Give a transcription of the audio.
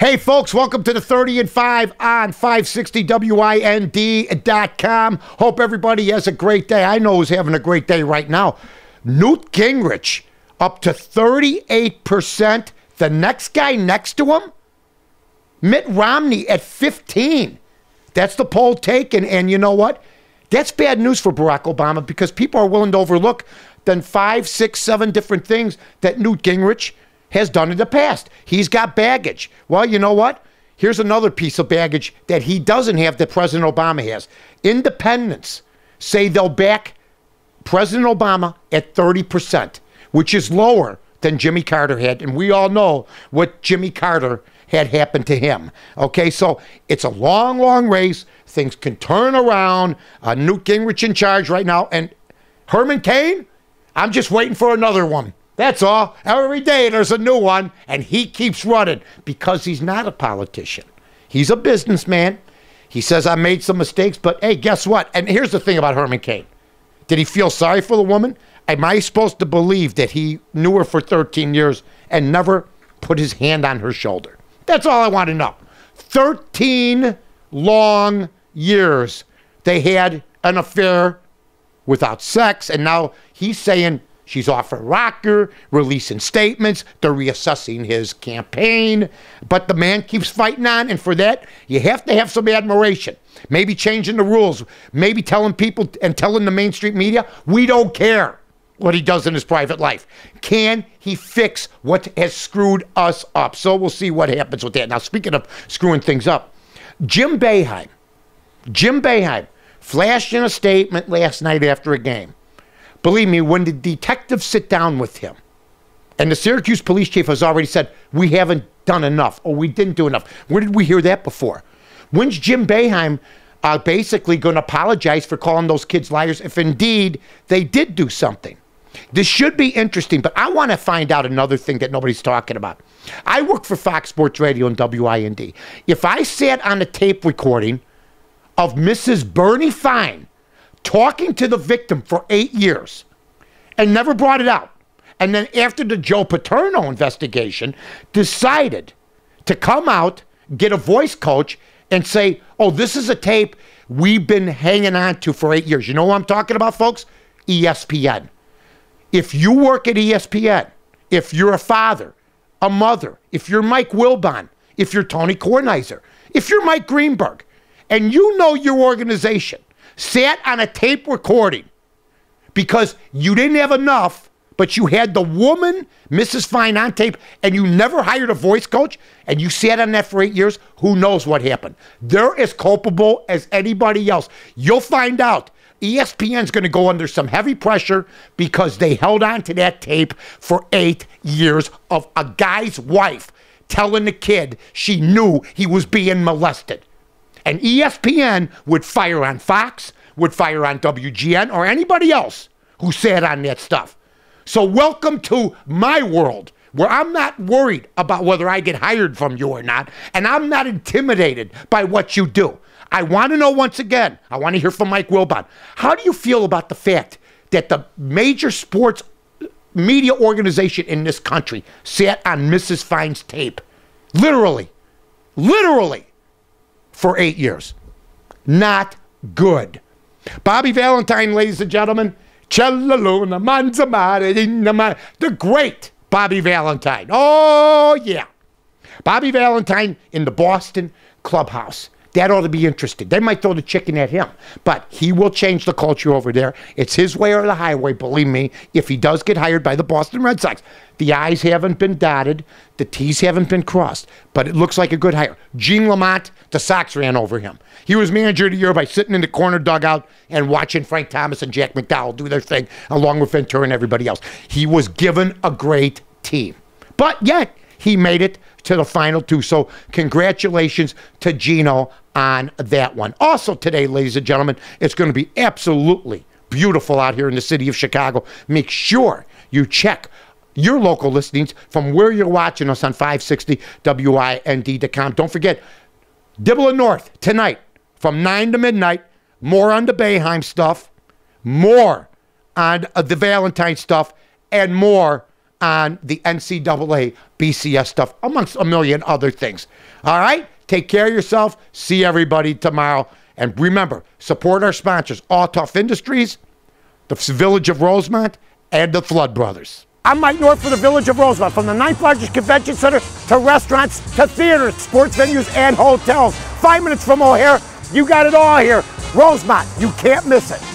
Hey, folks, welcome to the 30 and 5 on 560WIND.com. Hope everybody has a great day. I know who's having a great day right now. Newt Gingrich up to 38%. The next guy next to him, Mitt Romney at 15. That's the poll taken. And you know what? That's bad news for Barack Obama because people are willing to overlook then 5, 6, 7 different things that Newt Gingrich has done in the past. He's got baggage. Well, you know what? Here's another piece of baggage that he doesn't have that President Obama has. Independents say they'll back President Obama at 30%, which is lower than Jimmy Carter had. And we all know what Jimmy Carter had happened to him. Okay, so it's a long, long race. Things can turn around. Newt Gingrich in charge right now. And Herman Cain, I'm just waiting for another one. That's all. Every day there's a new one, and he keeps running because he's not a politician. He's a businessman. He says, I made some mistakes, but hey, guess what? And here's the thing about Herman Cain. Did he feel sorry for the woman? Am I supposed to believe that he knew her for 13 years and never put his hand on her shoulder? That's all I want to know. 13 long years they had an affair without sex, and now he's saying she's off her rocker, releasing statements. They're reassessing his campaign. But the man keeps fighting on, and for that, you have to have some admiration. Maybe changing the rules. Maybe telling people and telling the mainstream media, we don't care what he does in his private life. Can he fix what has screwed us up? So we'll see what happens with that. Now, speaking of screwing things up, Jim Boeheim flashed in a statement last night after a game. Believe me, when the detectives sit down with him, and the Syracuse police chief has already said, we haven't done enough, or we didn't do enough. Where did we hear that before? When's Jim Boeheim basically going to apologize for calling those kids liars if indeed they did do something? This should be interesting, but I want to find out another thing that nobody's talking about. I work for Fox Sports Radio and WIND. If I sat on a tape recording of Mrs. Bernie Fine talking to the victim for 8 years and never brought it out, and then after the Joe Paterno investigation decided to come out, get a voice coach, and say, oh, this is a tape we've been hanging on to for 8 years. You know what I'm talking about, folks? ESPN. If you work at ESPN, if you're a father, a mother, if you're Mike Wilbon, if you're Tony Kornheiser, if you're Mike Greenberg, and you know your organization sat on a tape recording because you didn't have enough, but you had the woman, Mrs. Fine, on tape, and you never hired a voice coach, and you sat on that for 8 years, who knows what happened? They're as culpable as anybody else. You'll find out. ESPN's going to go under some heavy pressure because they held on to that tape for 8 years of a guy's wife telling the kid she knew he was being molested. And ESPN would fire on Fox, would fire on WGN, or anybody else who sat on that stuff. So welcome to my world, where I'm not worried about whether I get hired from you or not, and I'm not intimidated by what you do. I want to know once again, I want to hear from Mike Wilbon. How do you feel about the fact that the major sports media organization in this country sat on Mrs. Fine's tape? Literally, for 8 years. Not good. Bobby Valentine, ladies and gentlemen. The great Bobby Valentine. Oh, yeah. Bobby Valentine in the Boston clubhouse. That ought to be interesting. They might throw the chicken at him, but he will change the culture over there. It's his way or the highway, believe me, if he does get hired by the Boston Red Sox. The I's haven't been dotted. The T's haven't been crossed, but it looks like a good hire. Gene Lamont, the Sox ran over him. He was manager of the year by sitting in the corner dugout and watching Frank Thomas and Jack McDowell do their thing, along with Ventura and everybody else. He was given a great team, but yet he made it to the final two. So congratulations to Gino on that one. Also today, ladies and gentlemen, it's going to be absolutely beautiful out here in the city of Chicago. Make sure you check your local listings from where you're watching us on 560WIND.com. Don't forget, Dibble and North tonight from 9 to midnight. More on the Boeheim stuff, more on the Valentine stuff, and more on the NCAA BCS stuff, amongst a million other things. All right? Take care of yourself. See everybody tomorrow. And remember, support our sponsors, All Tough Industries, the Village of Rosemont, and the Flood Brothers. I'm Mike North for the Village of Rosemont. From the 9th largest convention center to restaurants to theaters, sports venues, and hotels. 5 minutes from O'Hare, you got it all here. Rosemont, you can't miss it.